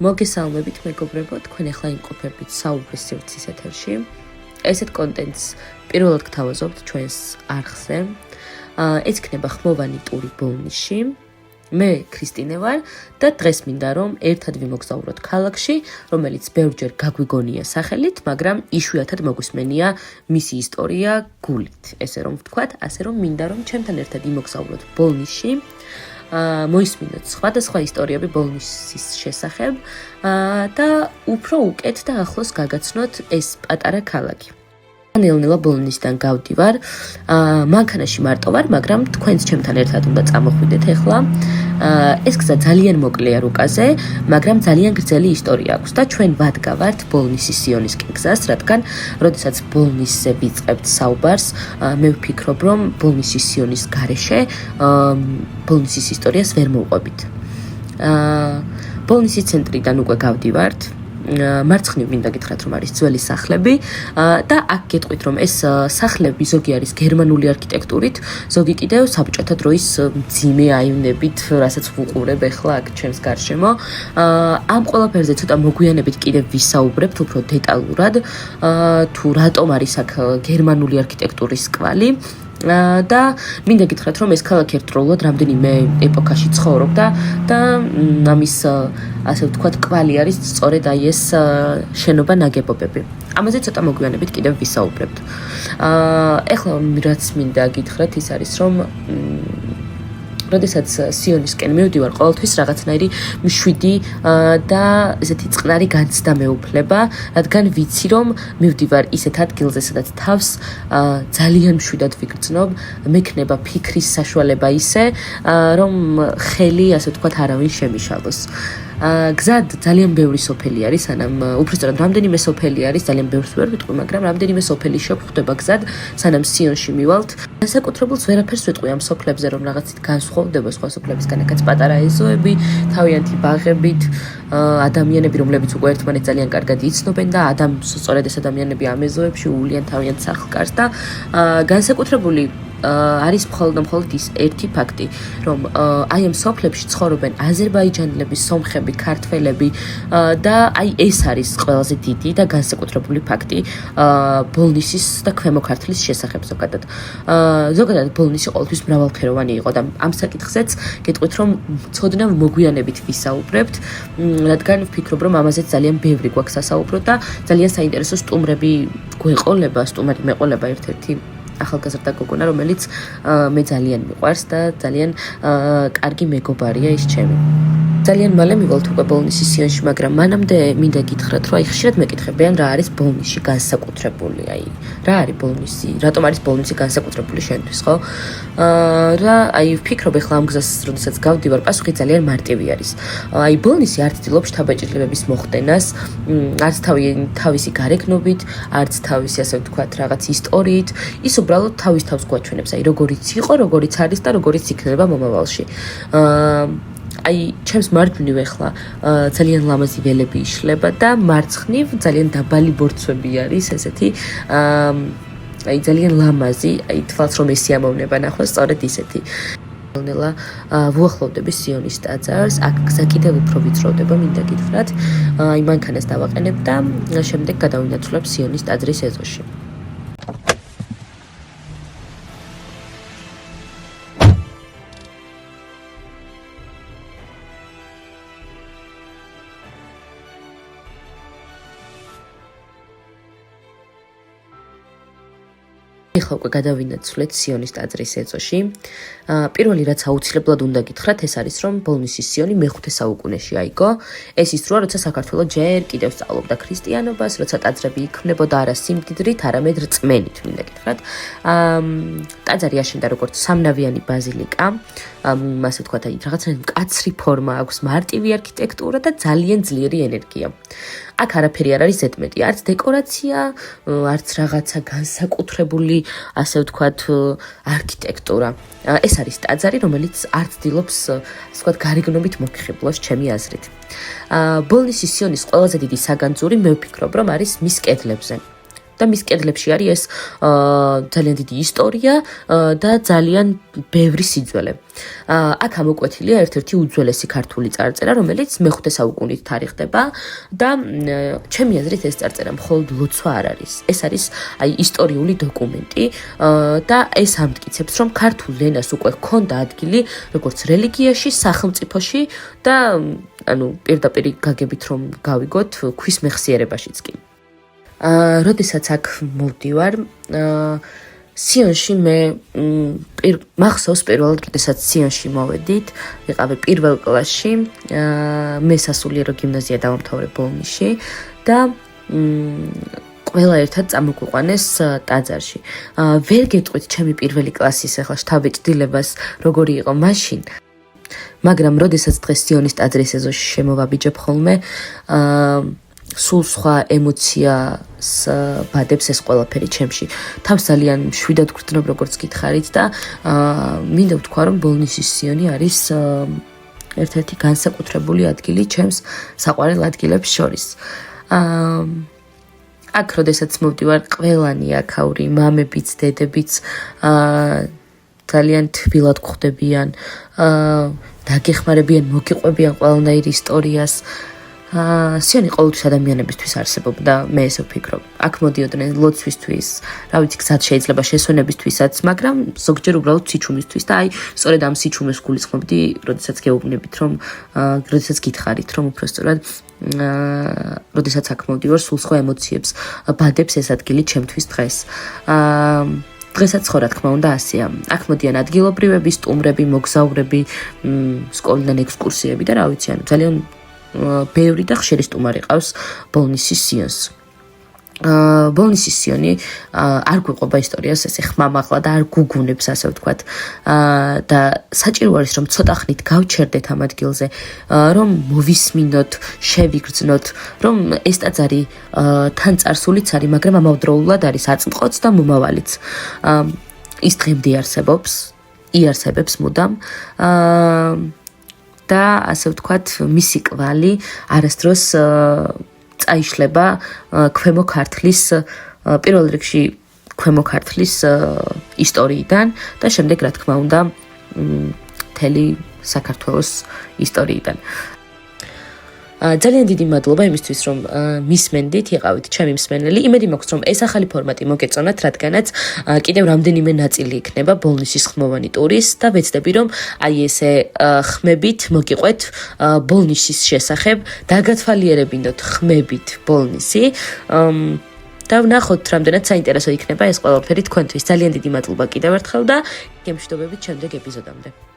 მოგესალმებით მეგობრებო, თქვენ ახლა იმყოფებით საუბრის სივრცის ეთერში. ესეთ კონტენტს პირველად გთავაზობთ ჩვენს არხზე. ეს იქნება ხმოვანი ტური ბოლნიში. მე ქრისტინე ვარ და დღეს მინდა რომ ერთად ვიმოგზაუროთ ქალაქში, რომელიც ბევრჯერ გაგვიგონია სახელით, მაგრამ იშვიათად მოგვისმენია მისი ისტორია გულით. ესე რომ ვთქვათ, ასე რომ მინდა რომ ჩემთან ერთად იმოგზაუროთ ბოლნიში. მოისმინოთ სხვადასხვა ისტორიები ბოლნისის შესახებ და უფრო უკეთ და ახლოს გაგაცნოთ ეს პატარა ქალაქი. ნელ-ნელა ბოლნისიდან გავდივარ, მანქანაში მარტო ვარ, მაგრამ თქვენც ჩემთან ერთად უნდა წამოხვიდეთ ახლა. ეს გზა ძალიან მოკლეა რუკაზე, მაგრამ ძალიან გრძელი ისტორია აქვს და ჩვენ ვადგავართ ბოლნისის სიონისკენ გზას, რადგან როდესაც ბოლნისზე ვიწყებთ საუბარს, მე ვფიქრობ, რომ ბოლნისის სიონის გარეშე ბოლნისის ისტორიას ვერ მოვყვებით. ბოლნისის ცენტრიდან უკვე გავდივართ. მარცხნივ მინდა გითხრათ რომ არის ძველი სახლები და აქ გეტყვით რომ ეს სახლები ზოგი არის გერმანული არქიტექტურით, ზოგი კიდევ საბჭოთა დროის მძიმე აივნებით, რასაც ვუყურებ ახლა აქ ჩემს გარშემო. ამ ყველაფერზე ცოტა მოგვიანებით კიდევ ვისაუბრებთ უფრო დეტალურად, თუ რატომ არის აქ გერმანული არქიტექტურის კვალი. და მინდა გითხრათ რომ ეს ქალაქი ერთდროულად რამდენიმე ეპოქაში ცხოვრობდა და ამის ასე ვთქვათ კვალი არის სწორედ აი ეს შენობა ნაგებობები. ამაზე ცოტა მოგვიანებით კიდევ ვისაუბრებთ. ეხლა რაც მინდა გითხრათ ის არის რომ როდესაც სიონისკენ მივდივარ, ყოველთვის რაღაცნაირი მშვიდი და ესეთი წყნარი განცდა მეუფლება, რადგან ვიცი რომ მივდივარ ისეთ ადგილზე, სადაც თავს ძალიან მშვიდად ვიგრძნობ, მექნება ფიქრის საშუალება ისე, რომ ხელი, ასე ვთქვათ, არავინ შემიშალოს. გზად ძალიან ბევრი სოფელი არის, სანამ უბრალოდ რამდენიმე სოფელი არის, ძალიან ბევრს ვერ ვიტყვი, მაგრამ რამდენიმე სოფელი შეგვხვდება გზად, სანამ სიონში მივალთ. განსაკუთრებულს ვერაფერს ვიტყვი ამ სოფლებზე, რომ რაღაცით განსხვავდება სხვა სოფლებისგან, აქაც პატარა ეზოები, თავიანთი ბაღებით, ადამიანები, რომლებიც უკვე ერთმანეთს ძალიან კარგად იცნობენ და სწორედ ეს ადამიანები ამ ეზოებში უვლიან თავიანთ სახლკარს და განსაკუთრებული არის მხოლოდ ის ერთი ფაქტი, რომ აი ამ სოფლებში ცხოვრობენ აზერბაიჯანელები, სომხები, ქართველები და აი ეს არის ყველაზე დიდი და განსაკუთრებული ფაქტი ბოლნისის და ქვემო ქართლის შესახებ ზოგადად. ზოგადად ბოლნისი ყოველთვის მრავალფეროვანი იყო და ამ საკითხზეც გეტყვით რომ ცოდნა მოგვიანებით ვისაუბრებთ, რადგან ვფიქრობ რომ ამაზეც ძალიან ბევრი გვაქვს სასაუბრო და ძალიან საინტერესო სტუმრები გვეყოლება, სტუმარი მეყოლება ერთ-ერთი ახალგაზრდა გოგონა, რომელიც მე ძალიან მიყვარს და ძალიან კარგი მეგობარია ის ჩემი. ძალიან მალე მივალთ უკვე ბოლნისის სიონში, მაგრამ მანამდე მინდა გითხრათ, რომ აი ხშირად მეკითხებიან რა არის ბოლნისში განსაკუთრებული, აი რა არის ბოლნისი, რატომ არის ბოლნისი განსაკუთრებული შენთვის, ხო? და აი ვფიქრობ ახლა ამ გზას, როდესაც გავდივარ, პასუხი ძალიან მარტივი არის. აი ბოლნისი არ ცდილობს შთაბეჭდილებების მოხდენას, არც თავისი გარეგნობით, არც თავისი ასე ვთქვათ რაღაც ისტორიით, ის უბრალოდ თავის თავს გვაჩვენებს, აი როგორიც იყო, როგორიც არის და როგორიც იქნება მომავალში. აი ჩემს მარჯვნივ ახლა ძალიან ლამაზი ველები იშლება და მარცხნივ ძალიან დაბალი ბორცვები არის ესეთი აი ძალიან ლამაზი, აი თვალს რომ ესიამოვნება ნახოს სწორედ ისეთი. ნელ-ნელა ვუახლოვდები სიონის ტაძარს, აქ გზა კიდევ უფრო ვიწროვდება, მინდა გითხრათ. აი მანქანას დავაყენებ და შემდეგ გადავინაცვლებ სიონის ტაძრის ეზოში. ეხლა უკვე გადავინაცვლეთ სიონის ტაძრის ეზოში. პირველი რაც აუცილებლად უნდა გითხრათ, ეს არის რომ ბოლნისის სიონი მე-5 საუკუნეში აიგო. ეს ის დროა, როცა საქართველო ჯერ კიდევ სწავლობდა ქრისტიანობას, როცა ტაძრები იქმნებოდა არა სიმდიდრით, არამედ რწმენით, მინდა გითხრათ. ტაძარი აშენდა როგორც სამნავიანი ბაზილიკა, ასე ვთქვათ, აი რაღაცნაირი მკაცრი ფორმა აქვს, მარტივი არქიტექტურა და ძალიან ძლიერი ენერგია. აქ არაფერი არ არის ზედმეტი, არც დეკორაცია, არც რაღაცა განსაკუთრებული, ასე ვთქვათ, არქიტექტურა. ეს არის ტაძარი, რომელიც არ ცდილობს, ასე ვთქვათ, გარეგნობით მოგხიბლოს, ჩემი აზრით. ბოლნისის სიონის ყველაზე დიდი საგანძური მე ვფიქრობ, რომ არის მის კედლებზე. და მის კედლებში არის ეს ძალიან დიდი ისტორია და ძალიან ბევრი სიძველე. აქ ამოკვეთილია ერთ-ერთი უძველესი ქართული წარწერა, რომელიც მე-5 საუკუნით თარიღდება და ჩემი აზრით ეს წარწერა მხოლოდ ლოცვა არ არის. ეს არის აი ისტორიული დოკუმენტი და ეს ამტკიცებს, რომ ქართულ ენას უკვე ჰქონდა ადგილი როგორც რელიგიაში, სახელმწიფოში და ანუ პირდაპირ გაგებით რომ გავიგოთ ქვის მეხსიერებაშიც კი. როდესაც აქ მოვდივარ, სიონში მე მახსოვს პირველად, როდესაც სიონში მოვედით, ვიყავი პირველ კლასში, მე სასულიერო გიმნაზია დავამთავრე ბოლნისში და ყველა ერთად წამოგვიყვანეს ტაძარში. ვერ გეტყვით ჩემი პირველი კლასის ახლა შთაბეჭდილებას როგორი იყო მაშინ, მაგრამ როდესაც დღეს სიონის ტაძრის ეზოში შემოვაბიჯებ ხოლმე, სულ სხვა ემოციას ბადებს ეს ყველაფერი ჩემში. თავს ძალიან მშვიდად გვგრძნობ როგორც გითხარით და მინდა ვთქვა რომ ბოლნისის სიონი არის ერთ-ერთი განსაკუთრებული ადგილი ჩემს საყვარელ ადგილებს შორის. აქ როდესაც მოვდივარ, ყველანი აქაური მამებიც, დედებიც ძალიან თბილად გვხვდებიან, დაგეხმარებიან, მოგიყვებიან ყველანაირ ისტორიას. სიონი ყოველთვის ადამიანებისთვის არსებობდა, მე ესე ვფიქრობ. აქ მოდიოდნენ ლოცვისთვის, რა ვიცი, გზად შეიძლება შესვენებისთვისაც, მაგრამ ზოგჯერ უბრალოდ სიჩუმისთვის და აი, სწორედ ამ სიჩუმეს გულისხმობდი, როდესაც გეუბნებით, რომ როდესაც გითხარით, რომ უბრალოდ როდესაც აქ მოვდივარ, სულ სხვა ემოციებს ბადებს ეს ადგილი ჩემთვის დღეს. დღესაც ხო რა თქმა უნდა ასეა. აქ მოდიან ადგილობრივები, სტუმრები, მოგზაურები, სკოლიდან ექსკურსიები და რა ვიცი, ანუ ძალიან ბევრი და ხშირი სტუმარი ყავს ბოლნისის სიონს. ბოლნისის სიონი არ გვიყვება ისტორიას ესე ხმამაღლა და არ გუგუნებს, ასე ვთქვათ. და საჭირო არის რომ ცოტა ხნით გავჩერდეთ ამ ადგილზე, რომ მოვისმინოთ, შევიგრძნოთ, რომ ეს ტაძარი თან წარსულიც არის, მაგრამ ამავდროულად არის აწმყოც და მომავალიც. ის დღემდე იარსებებს მუდამ. და ასე ვთქვათ, მისი კვალი არასდროს წაიშლება ქვემო ქართლის, პირველ რიგში ქვემო ქართლის ისტორიიდან და შემდეგ რა თქმა უნდა მთელი საქართველოს ისტორიიდან. ძალიან დიდი მადლობა იმისთვის, რომ მისმენდით, იყავით ჩემი მსმენელი. იმედი მაქვს, რომ ეს ახალი ფორმატი მოგეწონათ, რადგანაც კიდევ რამდენიმე ნაწილი იქნება ბოლნისის ხმოვანი ტურის და ვეცდები, რომ აი ესე ხმებით მოგიყვეთ ბოლნისის შესახებ, დაგათვალიერებინოთ ხმებით ბოლნისი. და ვნახოთ, რამდენად საინტერესო იქნება ეს ყველაფერი თქვენთვის. ძალიან დიდი მადლობა კიდევ ერთხელ და გემშვიდობებით შემდეგ ეპიზოდამდე.